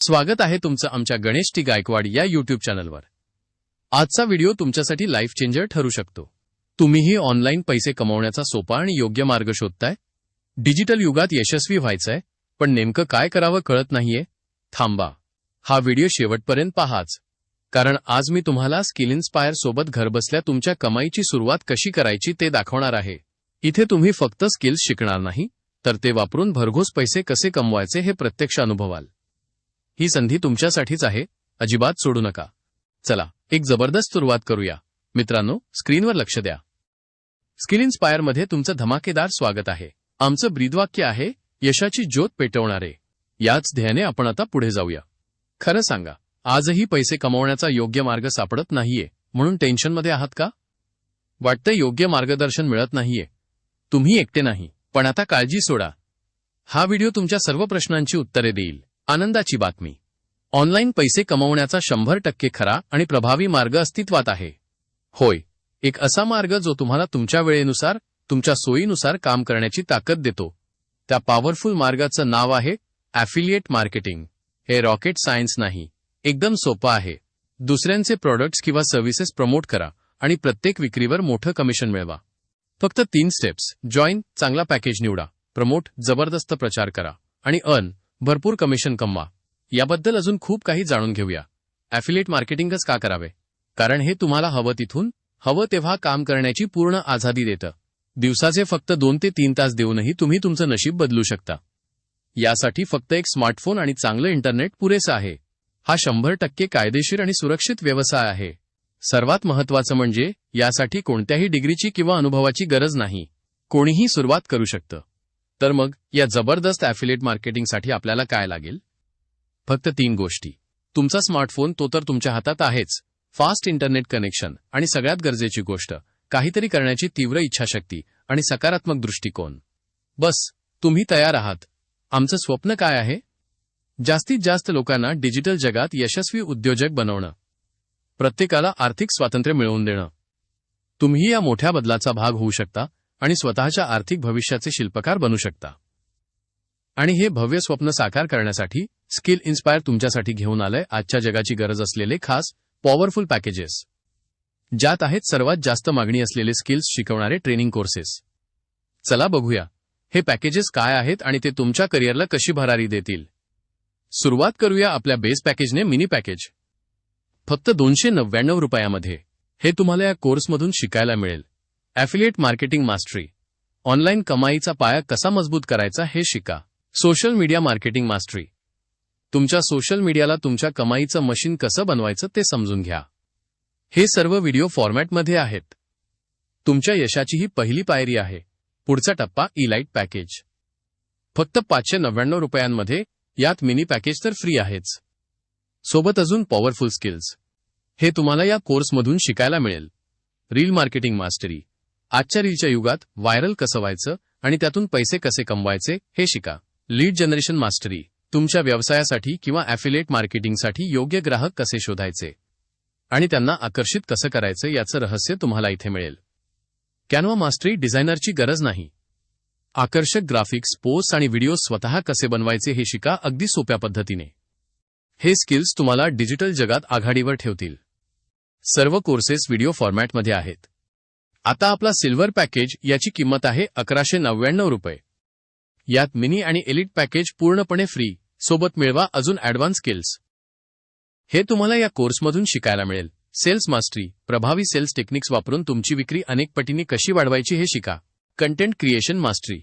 स्वागत आहे तुमचं आमच्या गणेश टी गायकवाड या यूट्यूब चॅनलवर। आजचा व्हिडिओ तुमच्यासाठी लाईफ चेंजर ठरू शकतो। तुम्हीही ऑनलाईन पैसे कमवण्याचा सोपा आणि योग्य मार्ग शोधताय। डिजिटल युगात यशस्वी व्हायचंय, पण नेमकं काय करावं कळत नाहीये? थांबा, हा व्हिडिओ शेवटपर्यंत पाहाच, कारण आज मी तुम्हाला स्किल इन्स्पायर सोबत घरबसल्या तुमच्या कमाईची सुरुवात कशी करायची ते दाखवणार आहे। इथे तुम्ही फक्त स्किल्स शिकणार नाही, तर ते वापरून भरघोस पैसे कसे कमवायचे हे प्रत्यक्ष अनुभवाल। ही संधी तुमच्यासाठीच आहे, अजिबात सोडू नका। चला एक जबरदस्त सुरुवात करूया। मित्रांनो, स्क्रीनवर लक्ष द्या। स्किल इन्स्पायर मध्ये तुमचं धमाकेदार स्वागत आहे। आमचं ब्रीदवाक्य आहे, यशाची ज्योत पेटवणारे। याच ध्येयाने आपण आता पुढे जाऊया। खरं सांगा, आजही पैसे कमवण्याचा योग्य मार्ग सापडत नाहीये म्हणून टेन्शनमध्ये आहात का? वाटतं योग्य मार्गदर्शन मिळत नाहीये? तुम्ही एकटे नाही, पण आता काळजी सोडा। हा व्हिडिओ तुमच्या सर्व प्रश्नांची उत्तरे देईल। आनंदाची बातमी, ऑनलाईन पैसे कमवण्याचा 100% खरा आणि प्रभावी मार्ग अस्तित्वात आहे। होय, एक असा मार्ग जो तुम्हाला तुमच्या वेळेनुसार, तुमच्या सोयीनुसार काम करण्याची ताकद देतो। त्या पॉवरफुल मार्गाचं नाव आहे ॲफिलिएट मार्केटिंग। हे रॉकेट सायन्स नाही, एकदम सोपं आहे। दुसऱ्यांचे प्रॉडक्ट्स किंवा सर्व्हिसेस प्रमोट करा आणि प्रत्येक विक्रीवर मोठं कमिशन मिळवा। फक्त 3 स्टेप्स: जॉइन, चांगला पॅकेज निवडा; प्रमोट, जबरदस्त प्रचार करा; आणि अर्न, भरपूर कमिशन कमवा। याबद्दल अजून खूप काही जाणून घेऊया। ॲफिलिएट मार्केटिंगच का करावे? कारण हे तुम्हाला हवं तिथून, हवं तेव्हा काम करण्याची पूर्ण आझादी देतं। दिवसाचे फक्त 2 ते 3 तास देऊनही तुम्ही तुमचं नशीब बदलू शकता। यासाठी फक्त एक स्मार्टफोन आणि चांगलं इंटरनेट पुरेसं आहे। हा 100% कायदेशीर आणि सुरक्षित व्यवसाय आहे। सर्वात महत्त्वाचं म्हणजे यासाठी कोणत्याही डिग्रीची किंवा अनुभवाची गरज नाही, कोणीही सुरुवात करू शकतं। तर मग या जबरदस्त ॲफिलिएट मार्केटिंगसाठी आपल्याला काय लागेल? फक्त 3 गोष्टी। तुमचा स्मार्टफोन तो तर तुमच्या हातात आहेच, फास्ट इंटरनेट कनेक्शन, आणि सगळ्यात गरजेची गोष्ट, काहीतरी करण्याची तीव्र इच्छाशक्ती आणि सकारात्मक दृष्टिकोन। बस, तुम्ही तयार आहात। आमचं स्वप्न काय आहे? जास्तीत जास्त लोकांना डिजिटल जगात यशस्वी उद्योजक बनवणं, प्रत्येकाला आर्थिक स्वातंत्र्य मिळवून देणं। तुम्ही या मोठ्या बदलाचा भाग होऊ शकता आणि स्वतःच्या आर्थिक भविष्याचे शिल्पकार बनू शकता। आणि हे भव्य स्वप्न साकार करण्यासाठी स्किल इन्स्पायर तुमच्यासाठी घेऊन आलंय आजच्या जगाची गरज असलेले खास पॉवरफुल पॅकेजेस, ज्यात आहेत सर्वात जास्त मागणी असलेले स्किल्स शिकवणारे ट्रेनिंग कोर्सेस। चला बघूया हे पॅकेजेस काय आहेत आणि ते तुमच्या करिअरला कशी भरारी देतील। सुरुवात करूया आपल्या बेस पॅकेजने, मिनी पॅकेज। फक्त 299 रुपयामध्ये हे तुम्हाला या कोर्समधून शिकायला मिळेल। ॲफिलिएट मार्केटिंग मास्टरी, ऑनलाईन कमाईचा पाया कसा मजबूत करायचा हे शिका। सोशल मीडिया मार्केटिंग मास्टरी, तुमच्या सोशल मीडियाला तुमच्या कमाईचं मशीन कसं बनवायचं ते समजून घ्या। हे सर्व व्हिडिओ फॉर्मॅटमध्ये आहेत। तुमच्या यशाची ही पहिली पायरी आहे। पुढचा टप्पा, इलाइट पॅकेज। फक्त 599 रुपयांमध्ये यात मिनी पॅकेज तर फ्री आहेच, सोबत अजून पॉवरफुल स्किल्स। हे तुम्हाला या कोर्समधून शिकायला मिळेल। रील मार्केटिंग मास्टरी, आजच्या रीलच्या युगात व्हायरल कसं व्हायचं आणि त्यातून पैसे कसे कमवायचे हे शिका। लीड जनरेशन मास्टरी, तुमच्या व्यवसायासाठी किंवा ॲफिलिएट मार्केटिंगसाठी योग्य ग्राहक कसे शोधायचे आणि त्यांना आकर्षित कसं करायचं याचं रहस्य तुम्हाला इथे मिळेल। कॅनवा मास्टरी, डिझायनरची गरज नाही, आकर्षक ग्राफिक्स, पोस्ट आणि व्हिडिओ स्वतः कसे बनवायचे हे शिका, अगदी सोप्या पद्धतीने। हे स्किल्स तुम्हाला डिजिटल जगात आघाडीवर ठेवतील। सर्व कोर्सेस व्हिडिओ फॉर्मॅटमध्ये आहेत। आता आपला सिल्वर पॅकेज, याची किंमत आहे 1199 रुपये। यात मिनी आणि एलिट पॅकेज पूर्णपणे फ्री, सोबत मिळवा अजून ॲडव्हान्स स्किल्स। हे तुम्हाला या कोर्समधून शिकायला मिळेल। सेल्स मास्टरी, प्रभावी सेल्स टेक्निक्स वापरून तुमची विक्री अनेक पटींनी कशी वाढवायची हे शिका। कंटेंट क्रिएशन मास्टरी,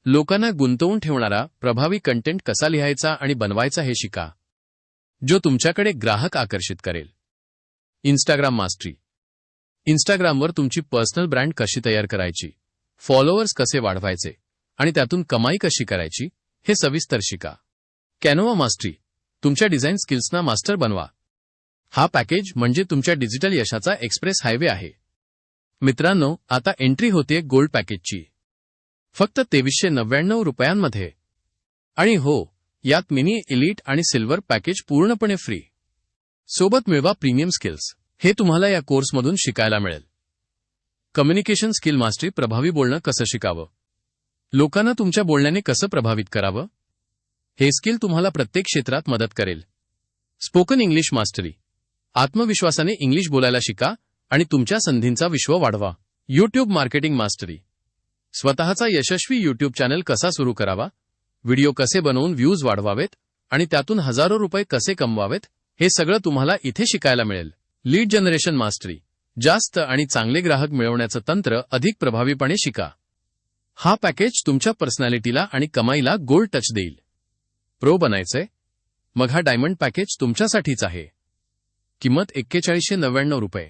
लोकांना गुंतवून ठेवणारा प्रभावी कंटेंट कसा लिहायचा आणि बनवायचा हे शिका, जो तुमच्याकडे ग्राहक आकर्षित करेल। इंस्टाग्राम मास्टरी, इंस्टाग्रामवर तुमची पर्सनल ब्रँड कशी तयार करायची, फॉलोअर्स कसे वाढवायचे आणि त्यातून कमाई कशी करायची हे सविस्तर शिका। कॅनवा मास्टरी, तुमच्या डिझाईन स्किल्सना मास्टर बनवा। हा पॅकेज म्हणजे तुमच्या डिजिटल यशाचा एक्सप्रेस हायवे आहे। मित्रांनो, आता एंट्री होते गोल्ड पॅकेजची, फक्त 2399 रुपयांमध्ये। आणि हो, यात मिनी, एलिट आणि सिल्वर पॅकेज पूर्णपणे फ्री, सोबत मिळवा प्रीमियम स्किल्स। हे तुम्हाला या कोर्समधून शिकायला मिळेल। कम्युनिकेशन स्किल मास्टरी, प्रभावी बोलणं कसं शिकावं, लोकांना तुमच्या बोलण्याने कसं प्रभावित करावं हे स्किल तुम्हाला प्रत्येक क्षेत्रात मदत करेल. Spoken English mastery. आत्मविश्वासाने इंग्लिश बोलायला शिका आणि तुमच्या संधींचा विश्व वाढवा. YouTube marketing mastery. स्वतःचा यशस्वी यूट्यूब चॅनल कसा सुरू करावा, व्हिडिओ कसे बनवून व्ह्यूज वाढवावेत आणि त्यातून हजारो रुपये कसे कमवावेत, हे सगळं तुम्हाला इथे शिकायला मिळेल. Lead generation mastery. जास्त आणि चांगले ग्राहक मिळवण्याचं तंत्र अधिक प्रभावीपणे शिका. हा पॅकेज तुमच्या पर्सनॅलिटीला आणि कमाईला गोल्ड टच देईल. प्रो बनायचंय? मग हा डायमंड पॅकेज तुमच्यासाठीच आहे. किंमत 4199 रुपये.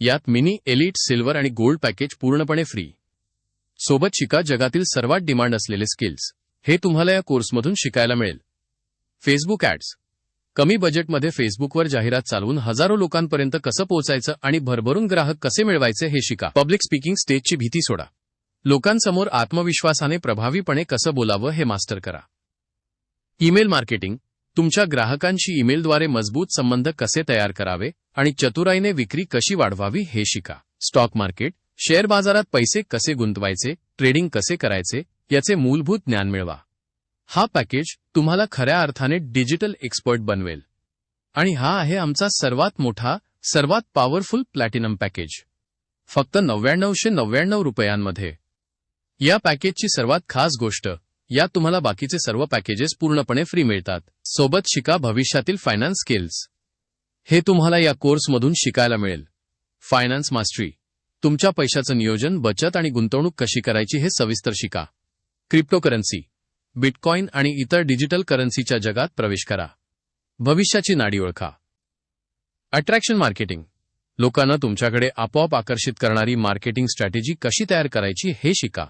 यात मिनी, एलिट, सिल्वर आणि गोल्ड पॅकेज पूर्णपणे फ्री. सोबत शिका जगातील सर्वात डिमांड असलेले स्किल्स. हे तुम्हाला या कोर्समधून शिकायला मिळेल. Facebook ads. कमी बजेटमध्ये फेसबुकवर जाहिरात चालवून हजारो लोकांपर्यंत कसं पोहोचायचं आणि भरभरून ग्राहक कसे मिळवायचे हे शिका. Public speaking. स्टेजची भीती सोडा. लोकांसमोर आत्मविश्वासाने प्रभावीपणे कसं बोलावं हे मास्टर करा. Email marketing. तुमच्या ग्राहकांशी ईमेलद्वारे मजबूत संबंध कसे तयार करावे आणि चतुराईने विक्री कशी वाढवावी हे शिका. Stock market. शेअर बाजारात पैसे कसे गुंतवायचे, ट्रेडिंग कसे करायचे याचे मूलभूत ज्ञान मिळवा. हा पॅकेज तुम्हाला खऱ्या अर्थाने डिजिटल एक्सपर्ट बनवेल. आणि हा आहे आमचा सर्वात मोठा, सर्वात पॉवरफुल प्लॅटिनम पॅकेज. फक्त 9999 रुपयांमध्ये. या पॅकेजची सर्वात खास गोष्ट, यात तुम्हाला बाकीचे सर्व पॅकेजेस पूर्णपणे फ्री मिळतात. सोबत शिका भविष्यातील फायनान्स स्किल्स. हे तुम्हाला या कोर्समधून शिकायला मिळेल. Finance mastery. तुमच्या पैशाचं नियोजन, बचत आणि गुंतवणूक कशी करायची हे सविस्तर शिका. क्रिप्टोकरन्सी. बिटकॉइन आणि इतर डिजिटल करन्सीच्या जगात प्रवेश करा. भविष्याची नाडी ओळखा. Attraction marketing. लोकांना तुमच्याकडे आपोआप आकर्षित करणारी मार्केटिंग स्ट्रॅटेजी कशी तयार करायची हे शिका.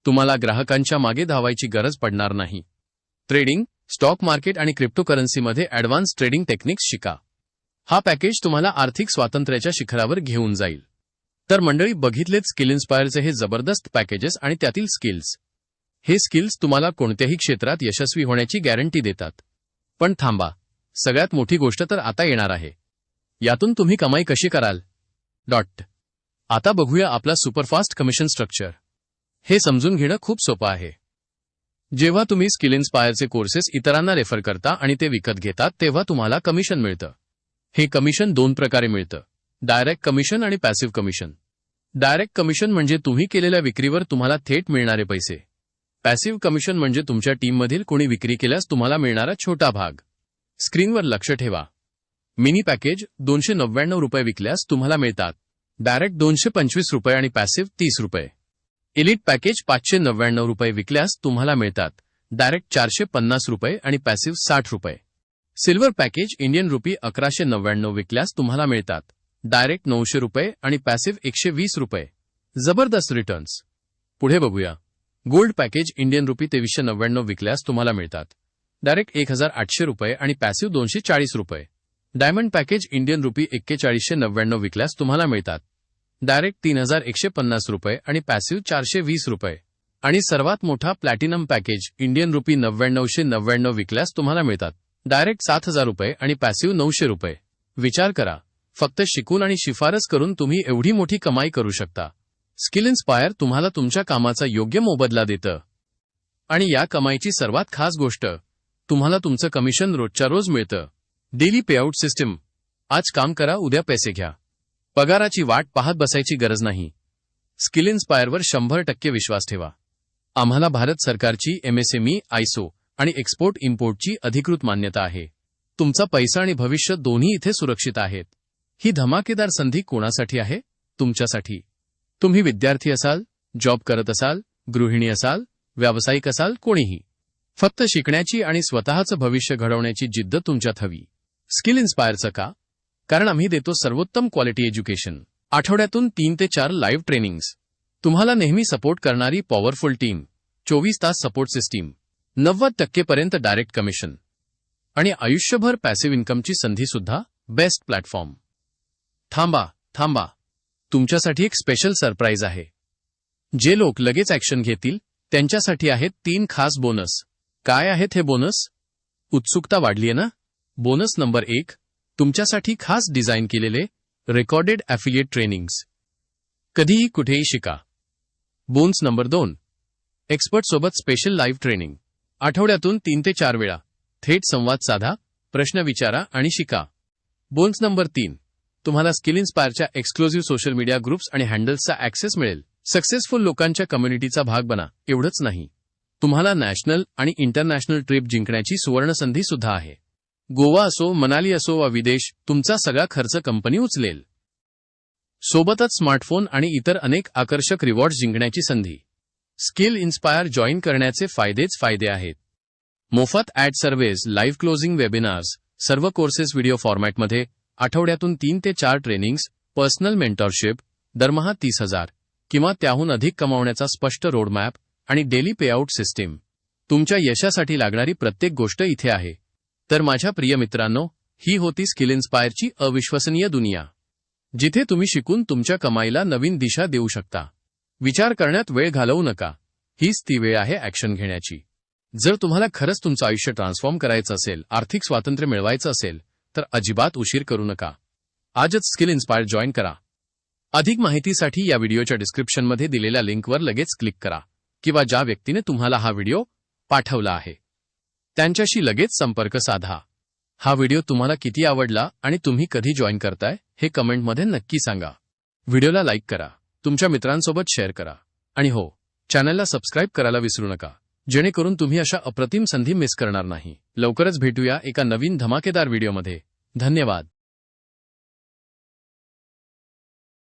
तुम्हाला ग्राहकांच्या मागे धावायची गरज पडणार नाही. ट्रेडिंग. स्टॉक मार्केट आणि क्रिप्टोकरन्सीमध्ये ॲडव्हान्स ट्रेडिंग टेक्निक्स शिका. हा पॅकेज तुम्हाला आर्थिक स्वातंत्र्याच्या शिखरावर घेऊन जाईल. तर मंडळी, बघितलेत स्किल इन्स्पायरचे हे जबरदस्त पॅकेजेस आणि त्यातील स्किल्स. हे स्किल्स तुम्हाला कोणत्याही क्षेत्रात यशस्वी होण्याची गॅरंटी देतात. पण थांबा, सगळ्यात मोठी गोष्ट तर आता येणार आहे. यातून तुम्ही कमाई कशी कराल? आता बघूया आपला सुपरफास्ट कमिशन स्ट्रक्चर. हे समजून घेणं खूप सोपं आहे. जेव्हा तुम्ही स्किल इन्स्पायरचे कोर्सेस इतरांना रेफर करता आणि ते विकत घेतात तेव्हा तुम्हाला कमिशन मिळतं. हे कमिशन 2 प्रकारे मिळतं. डायरेक्ट कमिशन आणि पॅसिव्ह कमिशन. डायरेक्ट कमिशन म्हणजे तुम्ही केलेल्या विक्रीवर तुम्हाला थेट मिळणारे पैसे. पॅसिव्ह कमिशन म्हणजे तुमच्या टीममधील कोणी विक्री केल्यास तुम्हाला मिळणारा छोटा भाग. स्क्रीनवर लक्ष ठेवा. मिनी पॅकेज 299 रुपये विकल्यास तुम्हाला मिळतात डायरेक्ट 225 रुपये आणि पॅसिव्ह 30 रुपये. एलिट पॅकेज 599 रुपये विकल्यास तुम्हाला मिळतात डायरेक्ट 450 रुपये आणि पॅसिव्ह 60 रुपये. सिल्वर पॅकेज इंडियन रुपी 1199 विकल्यास तुम्हाला मिळतात डायरेक्ट 900 रुपये आणि पॅसिव्ह 120 रुपये. जबरदस्त रिटर्न्स. पुढे बघूया. गोल्ड पॅकेज इंडियन रुपी 2399 विकल्यास तुम्हाला मिळतात डायरेक्ट 1800 रुपये आणि पॅसिव्ह 240 रुपये. डायमंड पॅकेज इंडियन रुपी 4199 विकल्यास तुम्हाला मिळतात डायरेक्ट 3150 रुपये आणि पॅसिव्ह 420 रुपये. आणि सर्वात मोठा प्लॅटिनम पॅकेज इंडियन रुपी 9999 विकल्यास तुम्हाला मिळतात डायरेक्ट 7000 रुपये आणि पॅसिव्ह 900 रुपये. विचार करा, फक्त शिकून आणि शिफारस करून तुम्ही एवढी मोठी कमाई करू शकता. स्किल इन्स्पायर तुम्हाला तुमच्या कामाचा योग्य मोबदला देतं. आणि या कमाईची सर्वात खास गोष्ट, तुम्हाला तुमचं कमिशन रोजच्या रोज मिळतं. Daily payout system. आज काम करा, उद्या पैसे घ्या. पगाराची वाट पाहत बसायची गरज नाही. स्किल इन्स्पायरवर 100% विश्वास ठेवा. आम्हाला भारत सरकारची MSME, ISO आणि एक्सपोर्ट इम्पोर्टची अधिकृत मान्यता आहे. तुमचा पैसा आणि भविष्य दोन्ही इथे सुरक्षित आहेत. ही धमाकेदार संधी कोणासाठी आहे? तुमच्यासाठी. तुम्ही विद्यार्थी असाल, जॉब करत असाल, गृहिणी असाल, व्यावसायिक असाल, कोणीही. फक्त शिकण्याची आणि स्वतःचं भविष्य घडवण्याची जिद्द तुमच्यात हवी. स्किल इन्स्पायरचं का? कारण आम्ही देतो सर्वोत्तम क्वालिटी एज्युकेशन. आठवड्यातून 3 ते 4 लाईव्ह ट्रेनिंग्स. तुम्हाला नेहमी सपोर्ट करणारी पॉवरफुल टीम. 24 तास सपोर्ट सिस्टीम. 90% पर्यंत डायरेक्ट कमिशन. आणि आयुष्यभर पॅसिव्ह इन्कमची संधीसुद्धा. Best platform. थांबा. तुमच्यासाठी एक स्पेशल सरप्राईज आहे. जे लोक लगेच ॲक्शन घेतील त्यांच्यासाठी आहेत 3 खास बोनस. काय आहेत हे बोनस? उत्सुकता वाढलीये ना? बोनस नंबर 1, तुमच्यासाठी खास डिझाईन केलेले रेकॉर्डेड ॲफिलिएट ट्रेनिंग्स. कधीही कुठेही शिका. बोनस नंबर 2, एक्सपर्ट सोबत स्पेशल लाईव्ह ट्रेनिंग. आठवड्यातून 3 ते 4 वेळा थेट संवाद साधा, प्रश्न विचारा आणि शिका. Bonus number 3. तुम्हाला स्किल इन्स्पायरच्या एक्सक्लुझिव्ह सोशल मीडिया ग्रुप्स आणि हँडल्सचा ॲक्सेस मिळेल. सक्सेसफुल लोकांच्या कम्युनिटीचा भाग बना. एवढंच नाही, तुम्हाला नॅशनल आणि इंटरनॅशनल ट्रिप जिंकण्याची सुवर्णसंधी सुद्धा आहे. गोवा असो, मनाली असो वा विदेश, तुमचा सगळा खर्च कंपनी उचलेल. सोबतच स्मार्टफोन आणि इतर अनेक आकर्षक रिवॉर्ड्स जिंकण्याची संधी. स्किल इन्स्पायर जॉईन करण्याचे फायदेच फायदे आहेत. मोफत ॲड सर्व्हेज, लाईव्ह क्लोजिंग वेबिनार्स, सर्व कोर्सेस व्हिडिओ फॉर्मॅटमध्ये, आठवड्यातून 3 ते 4 ट्रेनिंग्स, पर्सनल मेंटॉरशिप, दरमहा 30,000 किंवा त्याहून अधिक कमावण्याचा स्पष्ट रोडमॅप आणि डेली पेआउट सिस्टीम. तुमच्या यशासाठी लागणारी प्रत्येक गोष्ट इथे आहे. तर माझ्या प्रिय मित्रांनो, ही होती स्किल इन्स्पायरची अविश्वसनीय दुनिया, जिथे तुम्ही शिकून तुमच्या कमाईला नवीन दिशा देऊ शकता. विचार करण्यात वेळ घालवू नका. हीच ती वेळ आहे ॲक्शन घेण्याची. जर तुम्हाला खरंच तुमचं आयुष्य ट्रान्सफॉर्म करायचं असेल, आर्थिक स्वातंत्र्य मिळवायचं असेल, तर अजिबात उशीर करू नका. आजच स्किल इन्स्पायर जॉईन करा. अधिक माहितीसाठी या व्हिडिओच्या डिस्क्रिप्शनमध्ये दिलेल्या लिंकवर लगेच क्लिक करा किंवा ज्या व्यक्तीने तुम्हाला हा व्हिडिओ पाठवला आहे त्यांच्याशी लगेच संपर्क साधा. हा व्हिडिओ तुम्हाला किती आवडला आणि तुम्ही कधी जॉईन करताय हे कमेंटमध्ये नक्की सांगा. व्हिडिओला लाईक करा, तुमच्या मित्रांसोबत शेअर करा आणि हो, चॅनलला सबस्क्राईब करायला विसरू नका, जेणेकरून तुम्ही अशा अप्रतिम संधी मिस करणार नाही. लवकरच भेटूया एका नवीन धमाकेदार व्हिडिओमध्ये. धन्यवाद.